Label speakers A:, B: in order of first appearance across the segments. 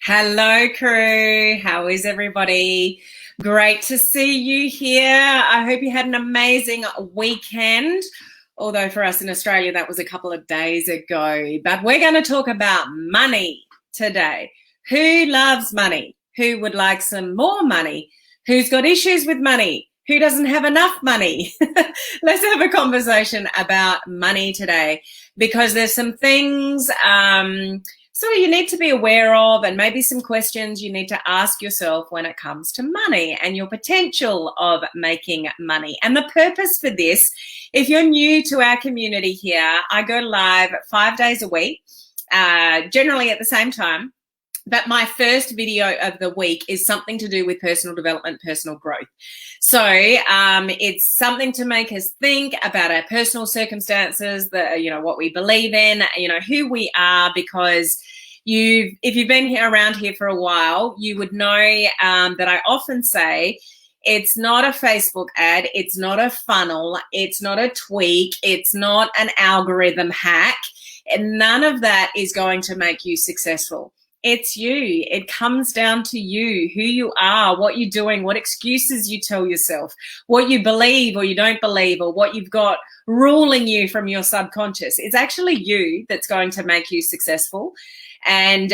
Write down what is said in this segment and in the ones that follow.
A: Hello, crew. How is everybody? Great to see you here. I hope you had an amazing weekend. Although for us in Australia, that was a couple of days ago. But we're going to talk about money today. Who loves money? Who would like some more money? Who's got issues with money? Who doesn't have enough money? Let's have a conversation about money today, because there's some things so you need to be aware of, and maybe some questions you need to ask yourself when it comes to money and your potential of making money. And the purpose for this, if you're new to our community here, I go live 5 days a week, generally at the same time. But my first video of the week is something to do with personal development, personal growth. So it's something to make us think about our personal circumstances, what we believe in, who we are, because if you've been around here for a while, you would know that I often say it's not a Facebook ad, it's not a funnel, it's not a tweak, it's not an algorithm hack, and none of that is going to make you successful. It's you. It comes down to you, who you are, what you're doing, what excuses you tell yourself, what you believe or you don't believe, or what you've got ruling you from your subconscious. It's actually you that's going to make you successful. And,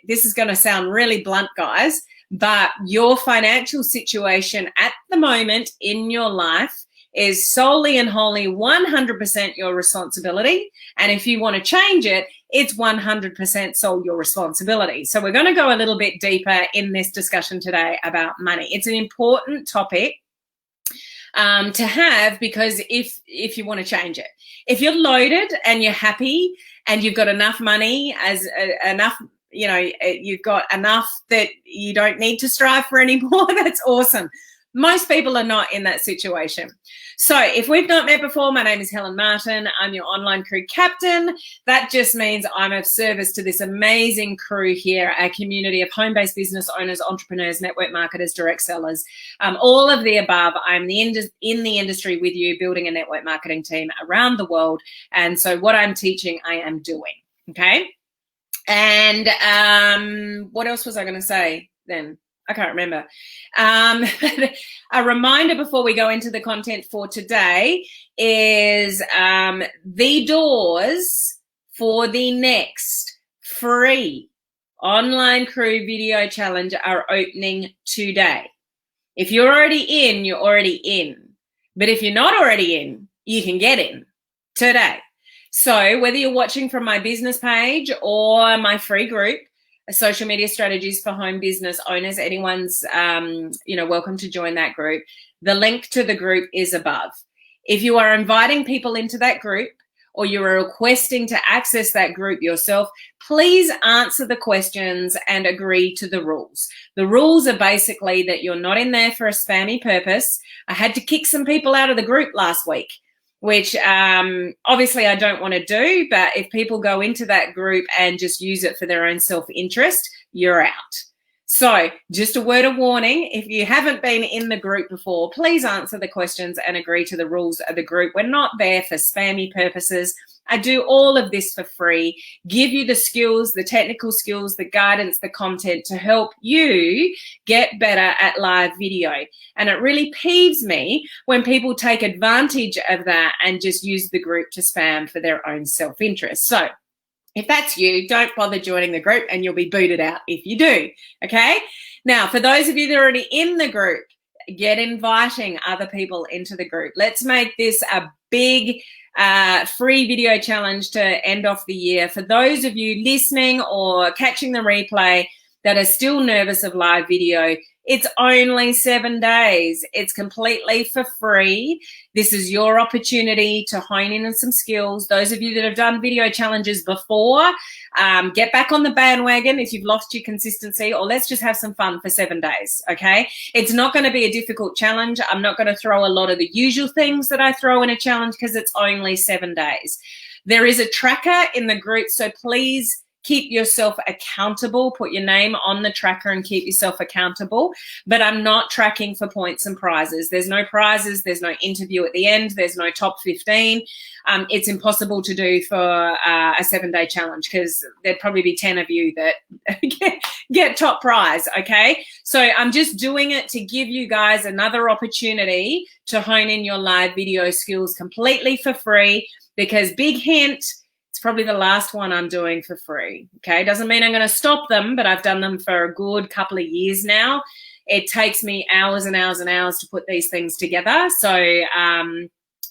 A: this is going to sound really blunt, guys, but your financial situation at the moment in your life is solely and wholly 100% your responsibility. And if you want to change it, it's 100% solely your responsibility. So we're going to go a little bit deeper in this discussion today about money. It's an important topic to have, because if you want to change it, if you're loaded and you're happy and you've got enough money, you've got enough that you don't need to strive for anymore, that's awesome. Most people are not in that situation. So if we've not met before, my name is Helen Martin. I'm your online crew captain. That just means I'm of service to this amazing crew here, a community of home-based business owners, entrepreneurs, network marketers, direct sellers, all of the above. I'm in the industry with you, building a network marketing team around the world. And so what I'm teaching, I am doing, okay? And what else was I going to say then? I can't remember. A reminder before we go into the content for today is the doors for the next free online crew video challenge are opening today. If you're already in, you're already in. But if you're not already in, you can get in today. So whether you're watching from my business page or my free group, social media strategies for home business owners, anyone's welcome to join that group. The link to the group is above. If you are inviting people into that group, or you are requesting to access that group yourself, please answer the questions and agree to the rules. The rules are basically that you're not in there for a spammy purpose. I had to kick some people out of the group last week, which obviously I don't want to do, but if people go into that group and just use it for their own self-interest, you're out. So just a word of warning, if you haven't been in the group before, please answer the questions and agree to the rules of the group. We're not there for spammy purposes. I do all of this for free, give you the skills, the technical skills, the guidance, the content to help you get better at live video. And it really peeves me when people take advantage of that and just use the group to spam for their own self-interest. So if that's you, don't bother joining the group and you'll be booted out if you do, okay? Now, for those of you that are already in the group, get inviting other people into the group. Let's make this a big free video challenge to end off the year. For those of you listening or catching the replay that are still nervous of live video, it's only 7 days. It's completely for free. This is your opportunity to hone in on some skills. Those of you that have done video challenges before, get back on the bandwagon if you've lost your consistency, or let's just have some fun for 7 days, okay? It's not going to be a difficult challenge. I'm not going to throw a lot of the usual things that I throw in a challenge because it's only 7 days. There is a tracker in the group, so please keep yourself accountable, put your name on the tracker and keep yourself accountable. But I'm not tracking for points and prizes. There's no prizes. There's no interview at the end. There's no top 15. It's impossible to do for a 7-day challenge because there'd probably be 10 of you that get top prize, okay? So I'm just doing it to give you guys another opportunity to hone in your live video skills completely for free, because big hint, it's probably the last one I'm doing for free, okay? Doesn't mean I'm going to stop them, but I've done them for a good couple of years now. It takes me hours and hours and hours to put these things together. So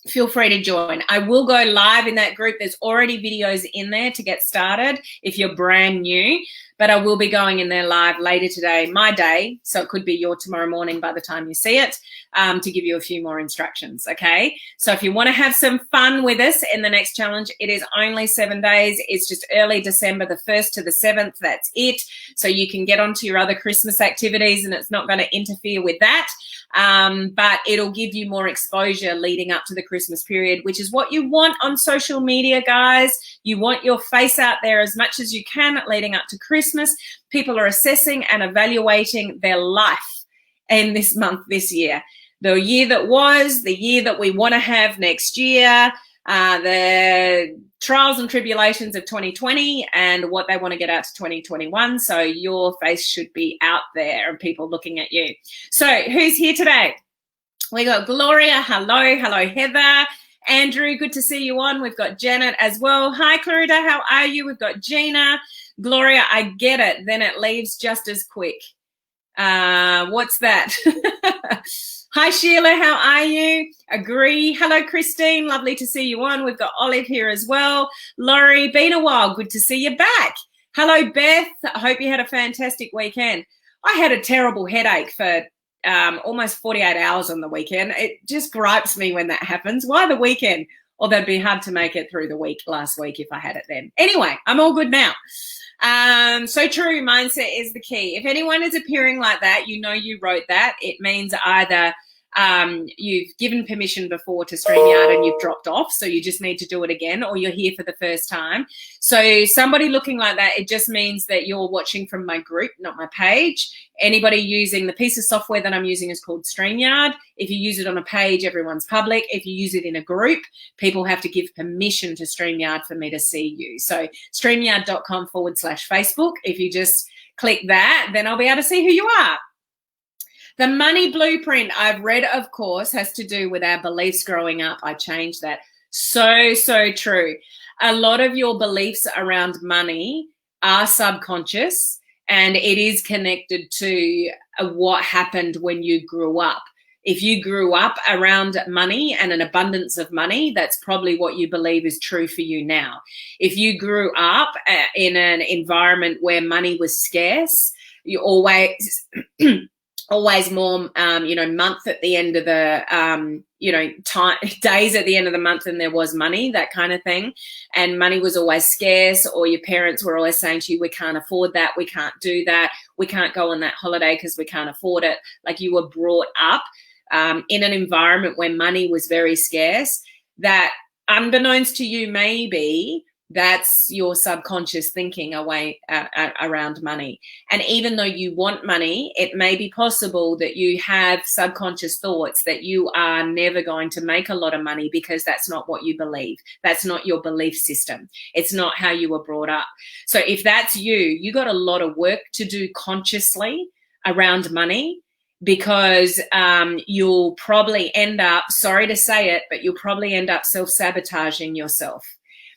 A: feel free to join. I will go live in that group. There's already videos in there to get started if you're brand new, but I will be going in there live later today, my day, so it could be your tomorrow morning by the time you see it, to give you a few more instructions, okay? So if you want to have some fun with us in the next challenge, it is only 7 days. It's just early December, the 1st to the 7th. That's it. So you can get onto your other Christmas activities and it's not going to interfere with that. But it'll give you more exposure leading up to the Christmas period, which is what you want on social media, guys. You want your face out there as much as you can leading up to Christmas. People are assessing and evaluating their life in this month, this year. The year that was, the year that we want to have next year, the trials and tribulations of 2020 and what they want to get out to 2021. So your face should be out there and people looking at you. So who's here today? We got Gloria. Hello. Hello, Heather. Andrew, good to see you on. We've got Janet as well. Hi, Clarita. How are you? We've got Gina. Gloria, I get it. Then it leaves just as quick. What's that? Hi, Sheila. How are you? Agree. Hello, Christine. Lovely to see you on. We've got Olive here as well. Laurie, been a while. Good to see you back. Hello, Beth. I hope you had a fantastic weekend. I had a terrible headache for almost 48 hours on the weekend. It just gripes me when that happens. Why the weekend? Although it'd be hard to make it through the week last week if I had it then. Anyway, I'm all good now. So true, mindset is the key. If anyone is appearing like that, you know you wrote that. It means either you've given permission before to StreamYard and you've dropped off, so you just need to do it again, or you're here for the first time. So somebody looking like that, it just means that you're watching from my group, not my page. Anybody using the piece of software that I'm using is called StreamYard. If you use it on a page, everyone's public. If you use it in a group, people have to give permission to StreamYard for me to see you. So StreamYard.com/Facebook. If you just click that, then I'll be able to see who you are. The money blueprint I've read, of course, has to do with our beliefs growing up. I changed that. So true. A lot of your beliefs around money are subconscious, and it is connected to what happened when you grew up. If you grew up around money and an abundance of money, that's probably what you believe is true for you now. If you grew up in an environment where money was scarce, you always more, month at the end of the, days at the end of the month than there was money, that kind of thing. And money was always scarce, or your parents were always saying to you, we can't afford that, we can't do that, we can't go on that holiday because we can't afford it. Like you were brought up in an environment where money was very scarce, that unbeknownst to you maybe, that's your subconscious thinking around money. And even though you want money, it may be possible that you have subconscious thoughts that you are never going to make a lot of money because that's not what you believe. That's not your belief system. It's not how you were brought up. So if that's you, you got a lot of work to do consciously around money, because you'll probably end up, sorry to say it, but you'll probably end up self-sabotaging yourself.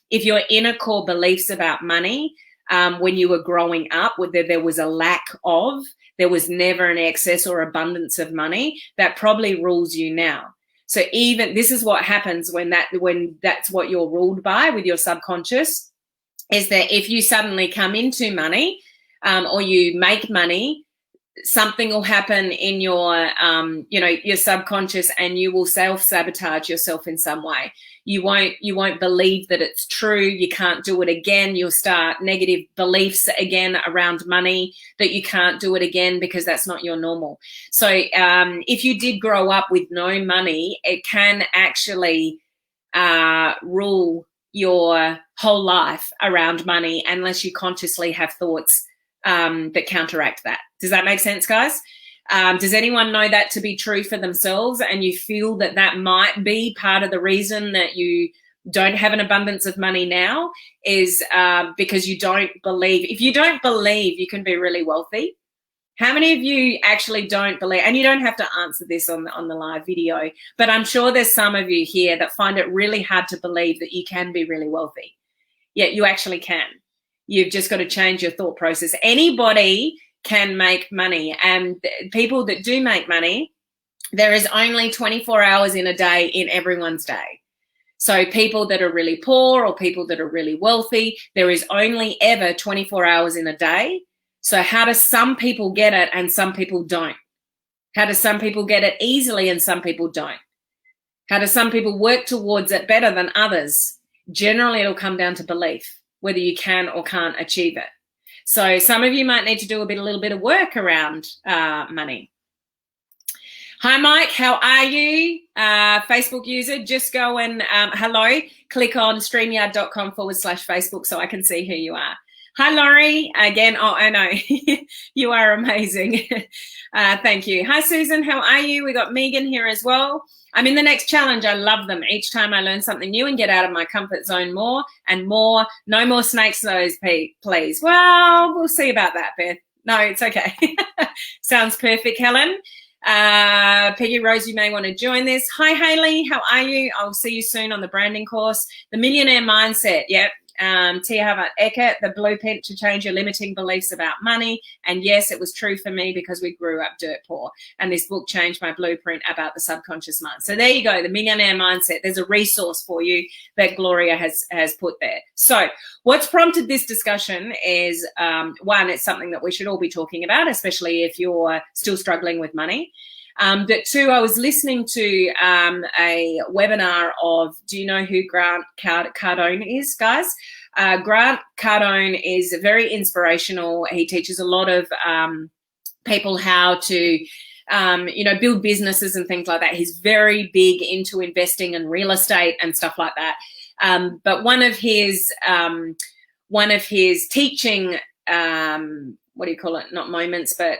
A: If your inner core beliefs about money, when you were growing up, whether there was a lack of, there was never an excess or abundance of money, that probably rules you now. So even this is what happens when that's what you're ruled by with your subconscious, is that if you suddenly come into money or you make money, something will happen in your subconscious, and you will self-sabotage yourself in some way. You won't believe that it's true. You can't do it again. You'll start negative beliefs again around money, that you can't do it again because that's not your normal. So if you did grow up with no money, it can actually rule your whole life around money unless you consciously have thoughts that counteract that. Does that make sense, guys? Does anyone know that to be true for themselves, and you feel that that might be part of the reason that you don't have an abundance of money now is because you don't believe? If you don't believe you can be really wealthy, how many of you actually don't believe? And you don't have to answer this on the live video, but I'm sure there's some of you here that find it really hard to believe that you can be really wealthy. Yet you actually can. You've just got to change your thought process. Anybody can make money, and people that do make money, there is only 24 hours in a day in everyone's day. So people that are really poor or people that are really wealthy, there is only ever 24 hours in a day. So how do some people get it and some people don't? How do some people get it easily and some people don't? How do some people work towards it better than others? Generally, it'll come down to belief, whether you can or can't achieve it. So some of you might need to do a little bit of work around money. Hi, Mike. How are you? Facebook user, just go and hello. Click on streamyard.com/Facebook so I can see who you are. Hi, Laurie. Again, oh, I know. You are amazing. Thank you. Hi, Susan. How are you? We got Megan here as well. I'm in the next challenge. I love them. Each time I learn something new and get out of my comfort zone more and more. No more snakes nose, please. Well, we'll see about that, Beth. No, it's okay. Sounds perfect, Helen. Peggy Rose, you may want to join this. Hi, Haley. How are you? I'll see you soon on the branding course. The Millionaire Mindset. Yep. Tia Harvard Eckert, the blueprint to change your limiting beliefs about money. And yes, it was true for me because we grew up dirt poor. And this book changed my blueprint about the subconscious mind. So there you go, the Millionaire Mindset. There's a resource for you that Gloria has put there. So what's prompted this discussion is, one, it's something that we should all be talking about, especially if you're still struggling with money. But two, I was listening to a webinar of, do you know who Grant Cardone is, guys? Grant Cardone is very inspirational. He teaches a lot of people how to, build businesses and things like that. He's very big into investing in real estate and stuff like that. But one of his teaching, what do you call it? Not moments, but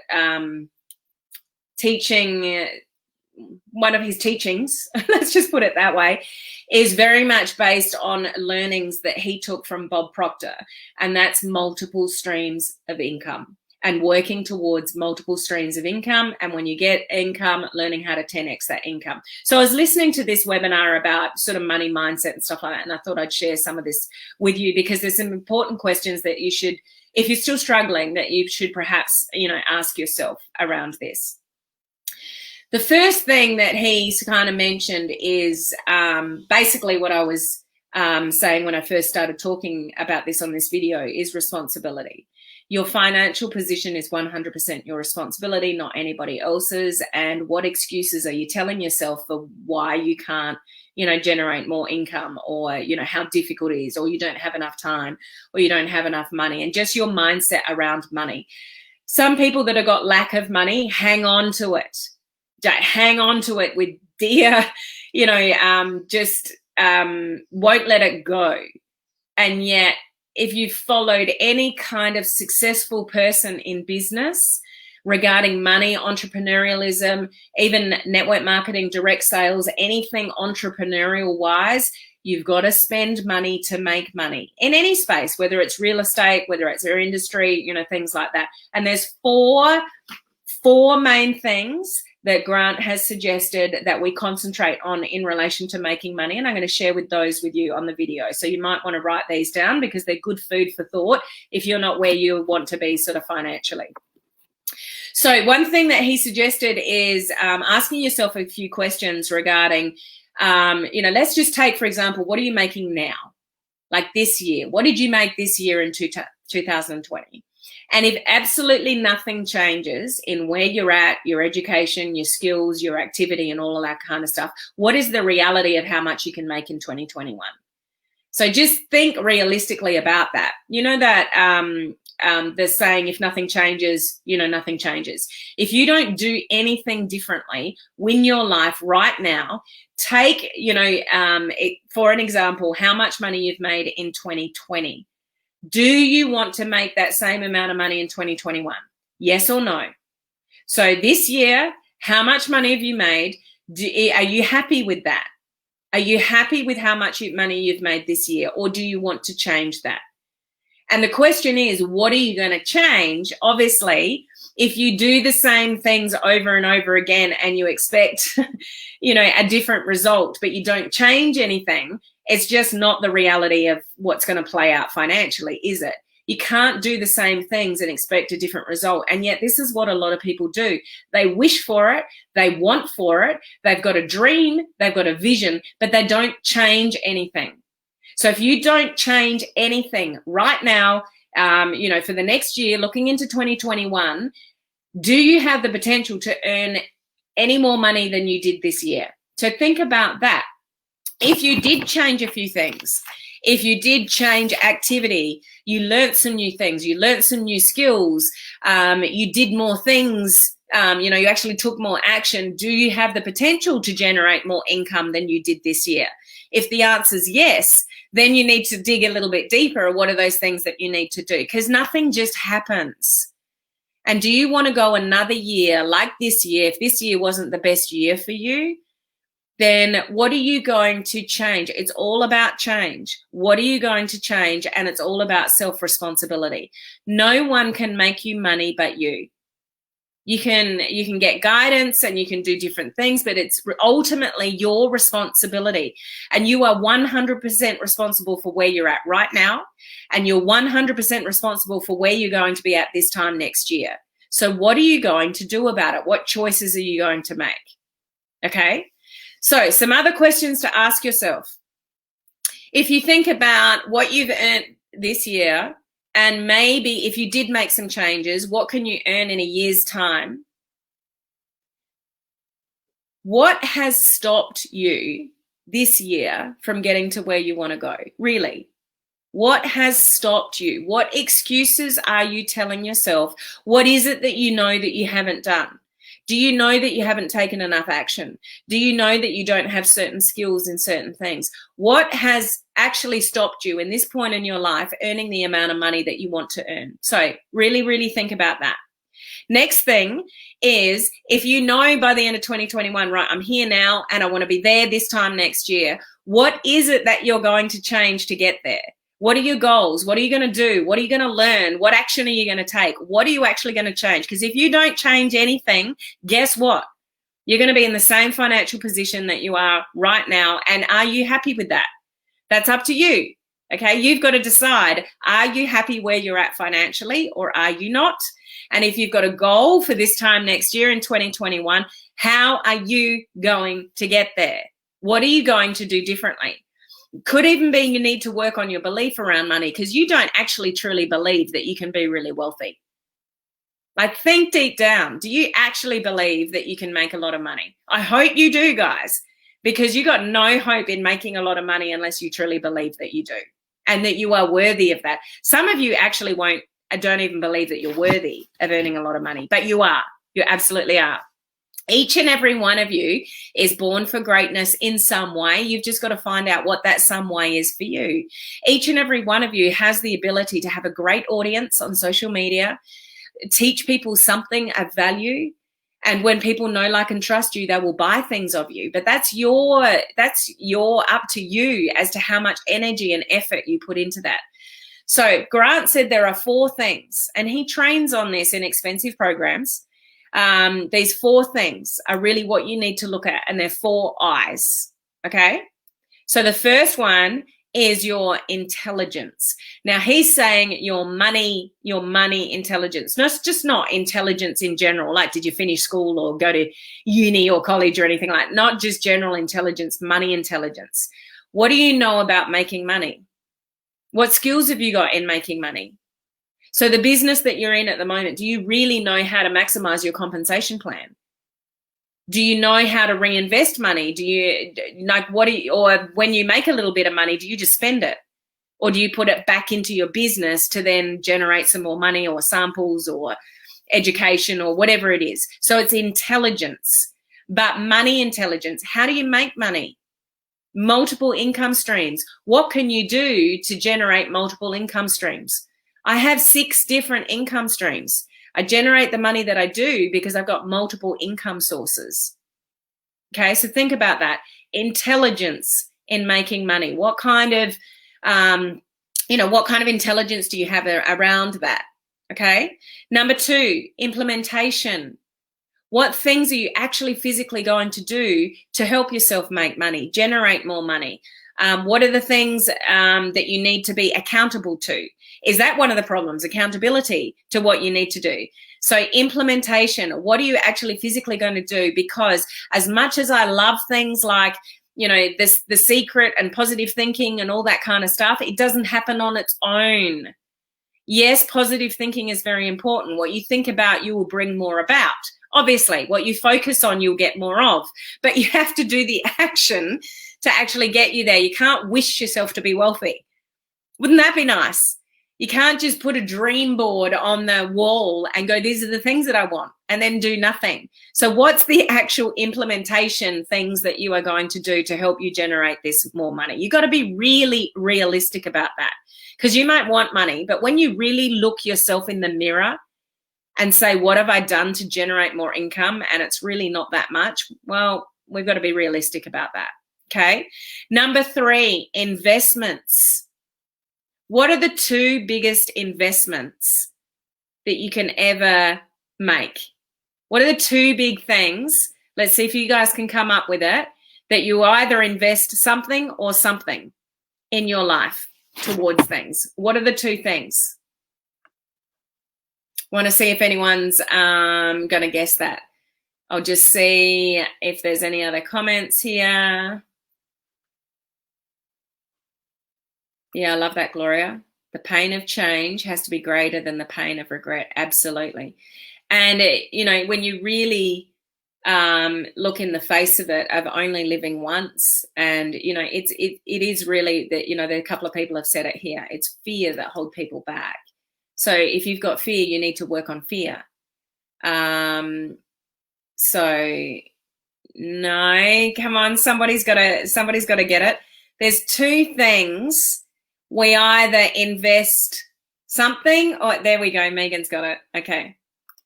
A: one of his teachings, let's just put it that way, is very much based on learnings that he took from Bob Proctor, and that's multiple streams of income and working towards multiple streams of income. And when you get income, learning how to 10x that income. So I was listening to this webinar about sort of money mindset and stuff like that, and I thought I'd share some of this with you because there's some important questions that you should, if you're still struggling, that you should perhaps, ask yourself around this. The first thing that he's kind of mentioned is basically what I was saying when I first started talking about this on this video is responsibility. Your financial position is 100% your responsibility, not anybody else's. And what excuses are you telling yourself for why you can't, generate more income, or, how difficult it is, or you don't have enough time, or you don't have enough money, and just your mindset around money. Some people that have got lack of money hang on to it. Hang on to it with dear, won't let it go. And yet, if you've followed any kind of successful person in business regarding money, entrepreneurialism, even network marketing, direct sales, anything entrepreneurial wise, you've got to spend money to make money in any space, whether it's real estate, whether it's your industry, things like that. And there's four main things that Grant has suggested that we concentrate on in relation to making money. And I'm going to share those with you on the video. So you might want to write these down because they're good food for thought if you're not where you want to be sort of financially. So one thing that he suggested is asking yourself a few questions regarding, let's just take, for example, what are you making now? Like this year, what did you make this year in 2020? And if absolutely nothing changes in where you're at, your education, your skills, your activity, and all of that kind of stuff, what is the reality of how much you can make in 2021? So just think realistically about that. You know that the saying, if nothing changes, nothing changes. If you don't do anything differently, win your life right now. Take, for an example, how much money you've made in 2020. Do you want to make that same amount of money in 2021? Yes or no? So this year, how much money have you made? Are you happy with that? Are you happy with how much money you've made this year, or do you want to change that? And the question is, what are you going to change? Obviously, if you do the same things over and over again and you expect, a different result, but you don't change anything, it's just not the reality of what's going to play out financially, is it? You can't do the same things and expect a different result. And yet this is what a lot of people do. They wish for it. They want for it. They've got a dream. They've got a vision, but they don't change anything. So if you don't change anything right now, for the next year, looking into 2021, do you have the potential to earn any more money than you did this year? So think about that. If you did change a few things, if you did change activity, you learned some new things, you learned some new skills, you did more things, you actually took more action, do you have the potential to generate more income than you did this year? If the answer is yes, then you need to dig a little bit deeper. What are those things that you need to do? Because nothing just happens. And do you want to go another year like this year? If this year wasn't the best year for you, then what are you going to change? It's all about change. What are you going to change? And it's all about self-responsibility. No one can make you money but you. You can get guidance and you can do different things, but it's ultimately your responsibility. And you are 100% responsible for where you're at right now. And you're 100% responsible for where you're going to be at this time next year. So what are you going to do about it? What choices are you going to make? Okay. So some other questions to ask yourself. If you think about what you've earned this year, and maybe if you did make some changes, what can you earn in a year's time? What has stopped you this year from getting to where you want to go? Really? What has stopped you? What excuses are you telling yourself? What is it that you know that you haven't done? Do you know that you haven't taken enough action? Do you know that you don't have certain skills in certain things? What has actually stopped you in this point in your life earning the amount of money that you want to earn? So really, really think about that. Next thing is, if you know by the end of 2021, right, I'm here now and I want to be there this time next year, what is it that you're going to change to get there? What are your goals? What are you going to do? What are you going to learn? What action are you going to take? What are you actually going to change? Because if you don't change anything, guess what? You're going to be in the same financial position that you are right now. And are you happy with that? That's up to you. Okay, you've got to decide, are you happy where you're at financially or are you not? And if you've got a goal for this time next year in 2021, how are you going to get there? What are you going to do differently? Could even be you need to work on your belief around money because you don't actually truly believe that you can be really wealthy. Like, think deep down. Do you actually believe that you can make a lot of money? I hope you do, guys, because you got no hope in making a lot of money unless you truly believe that you do and that you are worthy of that. Some of you actually don't even believe that you're worthy of earning a lot of money, but you are. You absolutely are. Each and every one of you is born for greatness in some way. You've just got to find out what that some way is for you. Each and every one of you has the ability to have a great audience on social media, teach people something of value. And when people know, like, and trust you, they will buy things of you. But that's your up to you as to how much energy and effort you put into that. So Grant said there are 4 things, and he trains on this in expensive programs. These 4 things are really what you need to look at, and they're 4 eyes. Okay. So the first one is your intelligence. Now he's saying your money intelligence, not intelligence in general. Like, did you finish school or go to uni or college or anything like that? Not just general intelligence, money intelligence. What do you know about making money? What skills have you got in making money? So the business that you're in at the moment, do you really know how to maximize your compensation plan? Do you know how to reinvest money? Or when you make a little bit of money, do you just spend it? Or do you put it back into your business to then generate some more money or samples or education or whatever it is? So it's intelligence, but money intelligence. How do you make money? Multiple income streams. What can you do to generate multiple income streams? I have 6 different income streams. I generate the money that I do because I've got multiple income sources. Okay, so think about that. Intelligence in making money. What kind of, what kind of intelligence do you have around that? Okay. Number 2, implementation. What things are you actually physically going to do to help yourself make money, generate more money? What are the things that you need to be accountable to? Is that one of the problems? Accountability to what you need to do. So implementation, what are you actually physically going to do? Because as much as I love things like, the secret and positive thinking and all that kind of stuff, it doesn't happen on its own. Yes, positive thinking is very important. What you think about, you will bring more about. Obviously, what you focus on, you'll get more of. But you have to do the action to actually get you there. You can't wish yourself to be wealthy. Wouldn't that be nice? You can't just put a dream board on the wall and go, these are the things that I want, and then do nothing. So what's the actual implementation things that you are going to do to help you generate this more money? You've got to be really realistic about that, because you might want money, but when you really look yourself in the mirror and say, what have I done to generate more income? And it's really not that much. Well, we've got to be realistic about that. Okay. Number 3, investments. What are the 2 biggest investments that you can ever make? What are the 2 big things? Let's see if you guys can come up with it, that you either invest something or something in your life towards things. What are the 2 things? Want to see if anyone's going to guess that. I'll just see if there's any other comments here. Yeah, I love that, Gloria. The pain of change has to be greater than the pain of regret. Absolutely. And, when you really look in the face of it, of only living once, and, it is really that, there are a couple of people have said it here. It's fear that hold people back. So if you've got fear, you need to work on fear. So no, come on, somebody's got to get it. There's 2 things. We either invest something, or there we go. Megan's got it. Okay.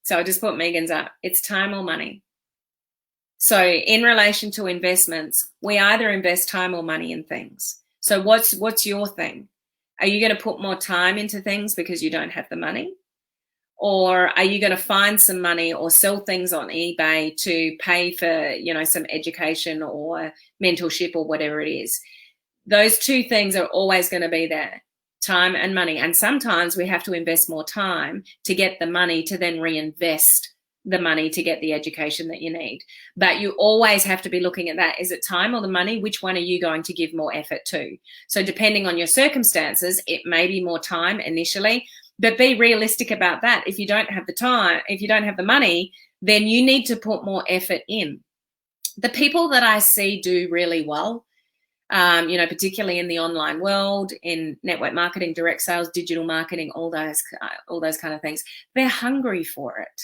A: So I just put Megan's up. It's time or money. So in relation to investments, we either invest time or money in things. So what's your thing? Are you going to put more time into things because you don't have the money? Or are you going to find some money or sell things on eBay to pay for, some education or mentorship or whatever it is? Those 2 things are always going to be there, time and money. And sometimes we have to invest more time to get the money to then reinvest the money to get the education that you need. But you always have to be looking at that. Is it time or the money? Which one are you going to give more effort to? So depending on your circumstances, it may be more time initially, but be realistic about that. If you don't have the time, if you don't have the money, then you need to put more effort in. The people that I see do really well, particularly in the online world, in network marketing, direct sales, digital marketing, all those kind of things, they're hungry for it.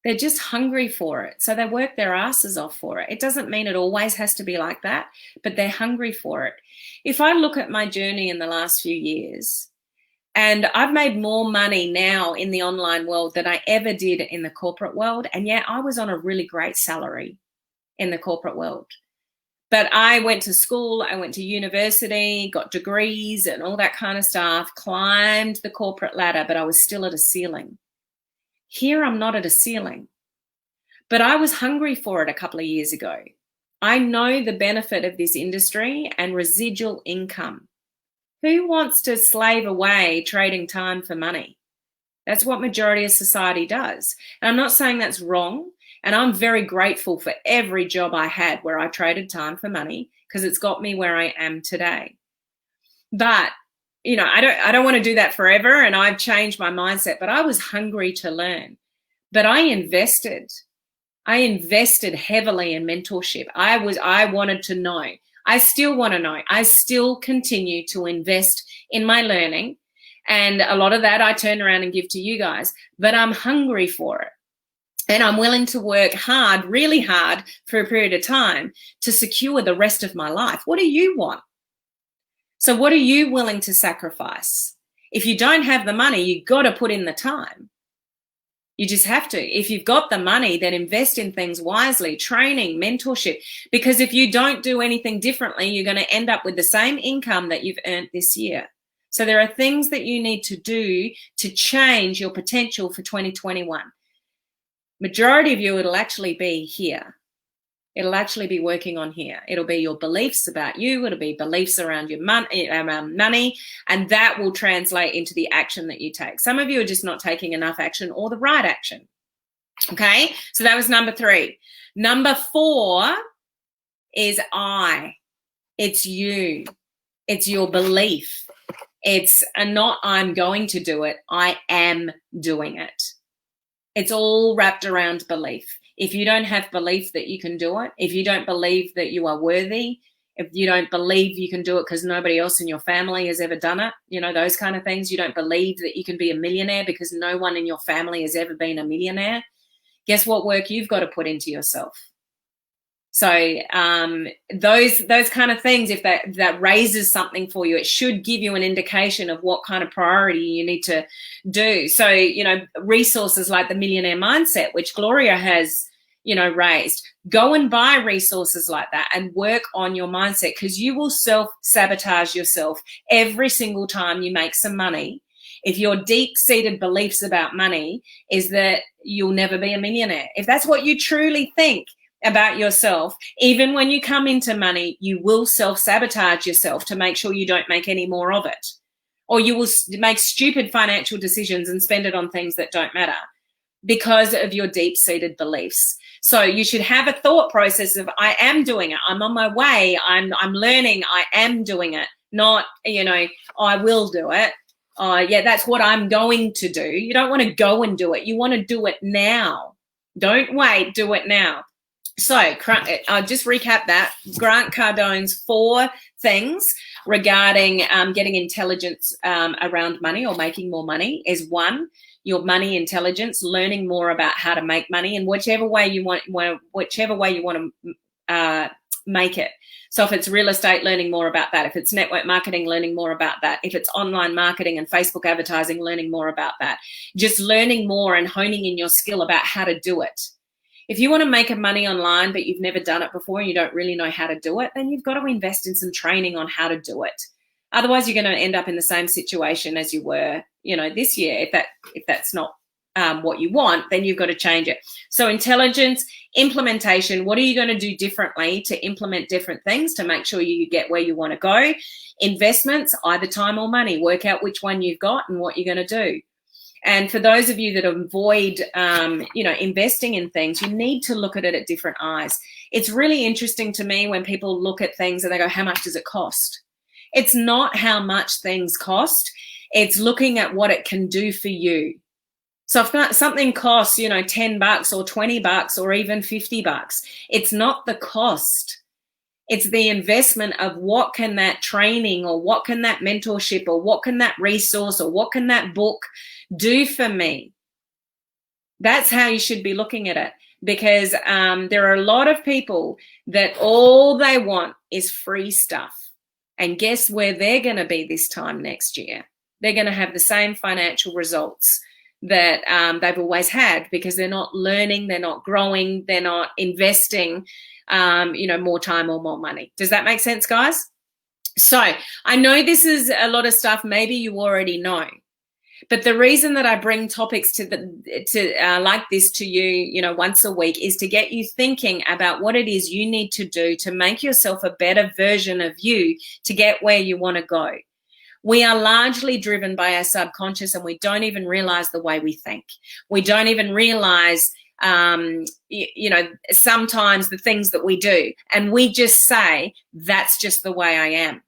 A: They're just hungry for it. So they work their asses off for it. It doesn't mean it always has to be like that, but they're hungry for it. If I look at my journey in the last few years, and I've made more money now in the online world than I ever did in the corporate world. And yet I was on a really great salary in the corporate world. But I went to school, I went to university, got degrees and all that kind of stuff, climbed the corporate ladder, but I was still at a ceiling. Here I'm not at a ceiling, but I was hungry for it a couple of years ago. I know the benefit of this industry and residual income. Who wants to slave away trading time for money? That's what majority of society does. And I'm not saying that's wrong. And I'm very grateful for every job I had where I traded time for money, because it's got me where I am today. But I don't want to do that forever, and I've changed my mindset, but I was hungry to learn. But I invested heavily in mentorship. I wanted to know. I still want to know. I still continue to invest in my learning. And a lot of that I turn around and give to you guys, but I'm hungry for it. And I'm willing to work hard, really hard for a period of time to secure the rest of my life. What do you want? So what are you willing to sacrifice? If you don't have the money, you've got to put in the time. You just have to. If you've got the money, then invest in things wisely, training, mentorship, because if you don't do anything differently, you're going to end up with the same income that you've earned this year. So there are things that you need to do to change your potential for 2021. Majority of you, it'll actually be here. It'll actually be working on here. It'll be your beliefs about you. It'll be beliefs around your money, and that will translate into the action that you take. Some of you are just not taking enough action or the right action. Okay, so that was number 3. Number 4 is I. It's you. It's your belief. It's not I'm going to do it. I am doing it. It's all wrapped around belief. If you don't have belief that you can do it, if you don't believe that you are worthy, if you don't believe you can do it because nobody else in your family has ever done it, you know, those kind of things, you don't believe that you can be a millionaire because no one in your family has ever been a millionaire, guess what work you've got to put into yourself? So those kind of things, if that raises something for you, it should give you an indication of what kind of priority you need to do. So, you know, resources like the Millionaire Mindset, which Gloria has, you know, raised, go and buy resources like that and work on your mindset, because you will self-sabotage yourself every single time you make some money. If your deep-seated beliefs about money is that you'll never be a millionaire, if that's what you truly think about yourself, even when you come into money, you will self-sabotage yourself to make sure you don't make any more of it. Or you will make stupid financial decisions and spend it on things that don't matter because of your deep-seated beliefs. So you should have a thought process of, I am doing it. I'm on my way. I'm learning. I am doing it. Not, you know, I will do it. Yeah, that's what I'm going to do. You don't want to go and do it. You want to do it now. Don't wait. Do it now. So I'll just recap that. Grant Cardone's 4 things regarding getting intelligence around money or making more money is 1, your money intelligence, learning more about how to make money in whichever way you want to make it. So if it's real estate, learning more about that. If it's network marketing, learning more about that. If it's online marketing and Facebook advertising, learning more about that. Just learning more and honing in your skill about how to do it. If you want to make money online, but you've never done it before and you don't really know how to do it, then you've got to invest in some training on how to do it. Otherwise, you're going to end up in the same situation as you were, you know, this year. If that's not what you want, then you've got to change it. So intelligence, implementation, what are you going to do differently to implement different things to make sure you get where you want to go? Investments, either time or money, work out which one you've got and what you're going to do. And for those of you that avoid, investing in things, you need to look at it at different eyes. It's really interesting to me when people look at things and they go, how much does it cost? It's not how much things cost. It's looking at what it can do for you. So if something costs, $10 or $20 or even $50, it's not the cost. It's the investment of what can that training or what can that mentorship or what can that resource or what can that book do for me. That's how you should be looking at it, because there are a lot of people that all they want is free stuff. And guess where they're going to be this time next year? They're going to have the same financial results that they've always had, because they're not learning, they're not growing, they're not investing more time or more money. Does that make sense, guys? So I know this is a lot of stuff maybe you already know, but the reason that I bring topics like this to you, once a week, is to get you thinking about what it is you need to do to make yourself a better version of you to get where you want to go. We are largely driven by our subconscious, and we don't even realize the way we think. We don't even realize sometimes the things that we do, and we just say, that's just the way I am.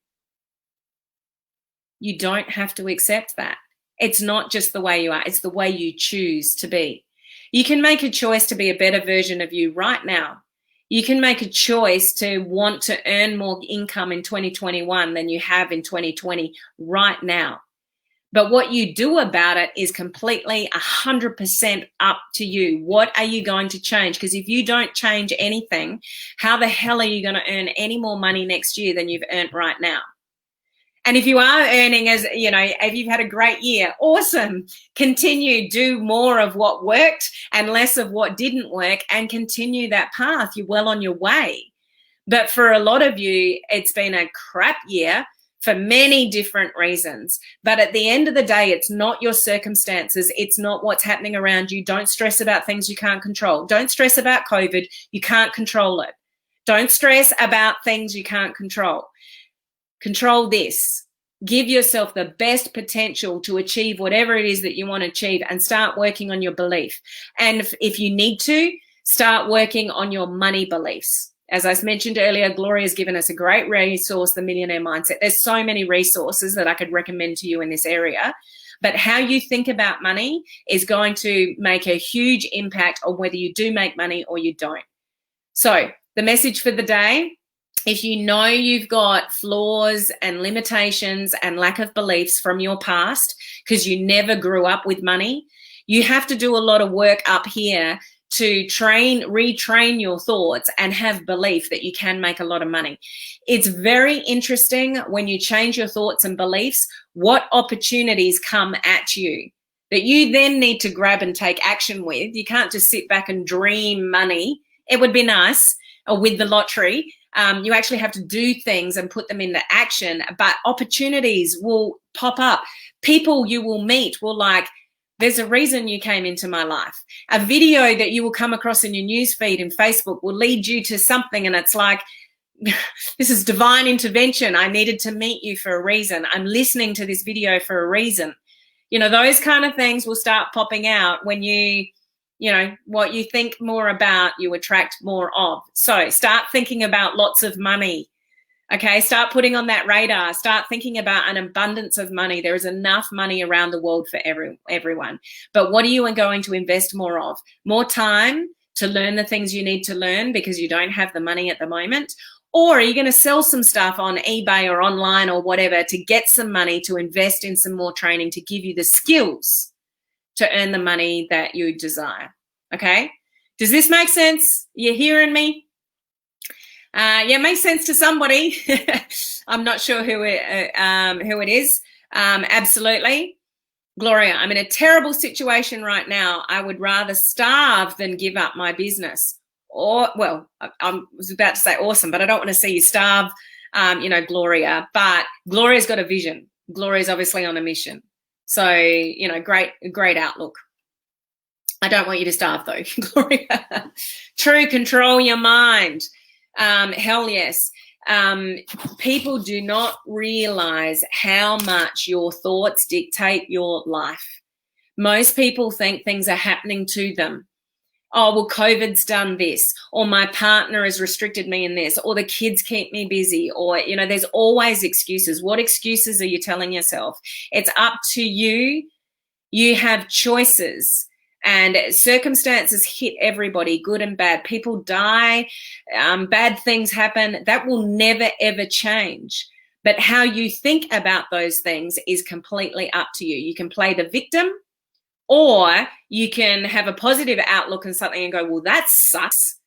A: You don't have to accept that. It's not just the way you are, it's the way you choose to be. You can make a choice to be a better version of you right now. You can make a choice to want to earn more income in 2021 than you have in 2020 right now. But what you do about it is completely 100% up to you. What are you going to change? Because if you don't change anything, how the hell are you going to earn any more money next year than you've earned right now? And if you are earning, as you know, if you've had a great year, awesome. Continue, do more of what worked and less of what didn't work, and continue that path. You're well on your way. But for a lot of you, it's been a crap year for many different reasons. But at the end of the day, it's not your circumstances. It's not what's happening around you. Don't stress about things you can't control. Don't stress about COVID. You can't control it. Don't stress about things you can't control. Control this. Give yourself the best potential to achieve whatever it is that you want to achieve, and start working on your belief. And if you need to, start working on your money beliefs. As I mentioned earlier, Gloria's given us a great resource, The Millionaire Mindset. There's so many resources that I could recommend to you in this area. But how you think about money is going to make a huge impact on whether you do make money or you don't. So the message for the day, if you know you've got flaws and limitations and lack of beliefs from your past because you never grew up with money, you have to do a lot of work up here to retrain your thoughts and have belief that you can make a lot of money. It's very interesting when you change your thoughts and beliefs, what opportunities come at you that you then need to grab and take action with. You can't just sit back and dream money. It would be nice, or with the lottery. You actually have to do things and put them into action, but opportunities will pop up. People you will meet will like, there's a reason you came into my life. A video that you will come across in your newsfeed in Facebook will lead you to something, and it's like, this is divine intervention. I needed to meet you for a reason. I'm listening to this video for a reason. You know, those kind of things will start popping out when you know, what you think more about, you attract more of. So start thinking about lots of money. Okay, start putting on that radar. Start thinking about an abundance of money. There is enough money around the world for everyone. But what are you going to invest more of? More time to learn the things you need to learn because you don't have the money at the moment? Or are you going to sell some stuff on eBay or online or whatever to get some money to invest in some more training to give you the skills to earn the money that you desire? Okay, does this make sense? You hearing me? Yeah, it makes sense to somebody. I'm not sure who it is. Absolutely. Gloria, I'm in a terrible situation right now. I would rather starve than give up my business. Or, well, I was about to say awesome, but I don't want to see you starve, you know, Gloria. But Gloria's got a vision. Gloria's obviously on a mission. So, you know, great outlook. I don't want you to starve though, Gloria. True, control your mind. Hell yes. People do not realize how much your thoughts dictate your life. Most people think things are happening to them. Oh, well, COVID's done this, or my partner has restricted me in this, or the kids keep me busy, or, you know, there's always excuses. What excuses are you telling yourself? It's up to you. You have choices. And circumstances hit everybody, good and bad. People die, bad things happen. That will never, ever change. But how you think about those things is completely up to you. You can play the victim, or you can have a positive outlook on something and go, well, that sucks,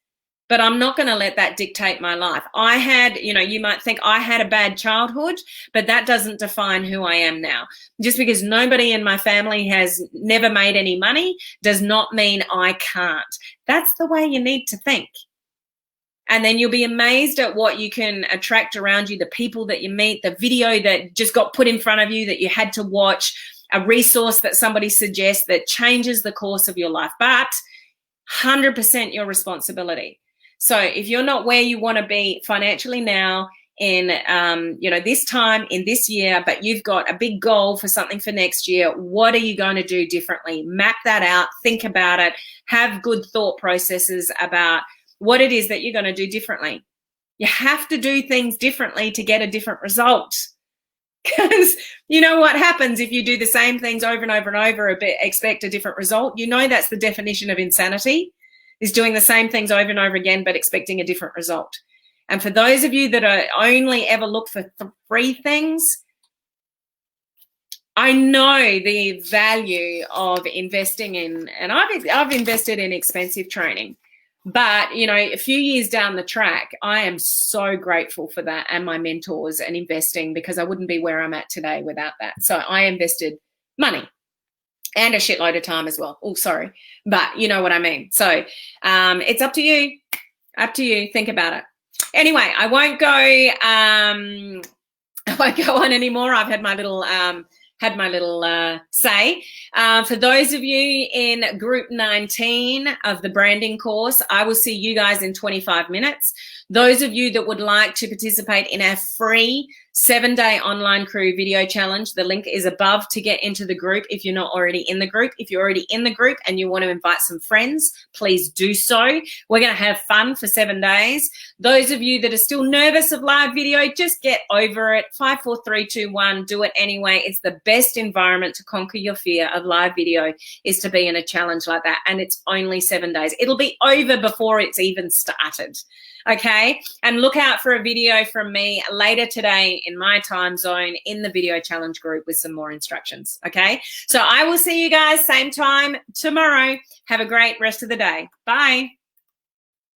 A: but I'm not going to let that dictate my life. I had, you know, you might think I had a bad childhood, but that doesn't define who I am now. Just because nobody in my family has never made any money does not mean I can't. That's the way you need to think. And then you'll be amazed at what you can attract around you, the people that you meet, the video that just got put in front of you that you had to watch, a resource that somebody suggests that changes the course of your life. But 100% your responsibility. So if you're not where you want to be financially now in, you know, this time in this year, but you've got a big goal for something for next year, what are you going to do differently? Map that out, think about it, have good thought processes about what it is that you're going to do differently. You have to do things differently to get a different result. Because you know what happens if you do the same things over and over and over, but expect a different result? You know that's the definition of insanity. is doing the same things over and over again, but expecting a different result. And for those of you that are only ever look for 3 things, I know the value of investing in, and I've invested in expensive training, but you know, a few years down the track, I am so grateful for that and my mentors and investing, because I wouldn't be where I'm at today without that. So I invested money and a shitload of time as well. Oh, sorry, but you know what I mean. So it's up to you. Up to you. Think about it. Anyway, I won't go on anymore. I've had my little say. For those of you in group 19 of the branding course, I will see you guys in 25 minutes. Those of you that would like to participate in our free 7-day online crew video challenge, the link is above to get into the group if you're not already in the group. If you're already in the group and you want to invite some friends, please do so. We're going to have fun for 7 days. Those of you that are still nervous of live video, just get over it. 5, 4, 3, 2, 1, do it anyway. It's the best environment to conquer your fear of live video, is to be in a challenge like that. And it's only 7 days. It'll be over before it's even started. Okay, and look out for a video from me later today in my time zone in the video challenge group with some more instructions. Okay, so I will see you guys same time tomorrow. Have a great rest of the day. Bye.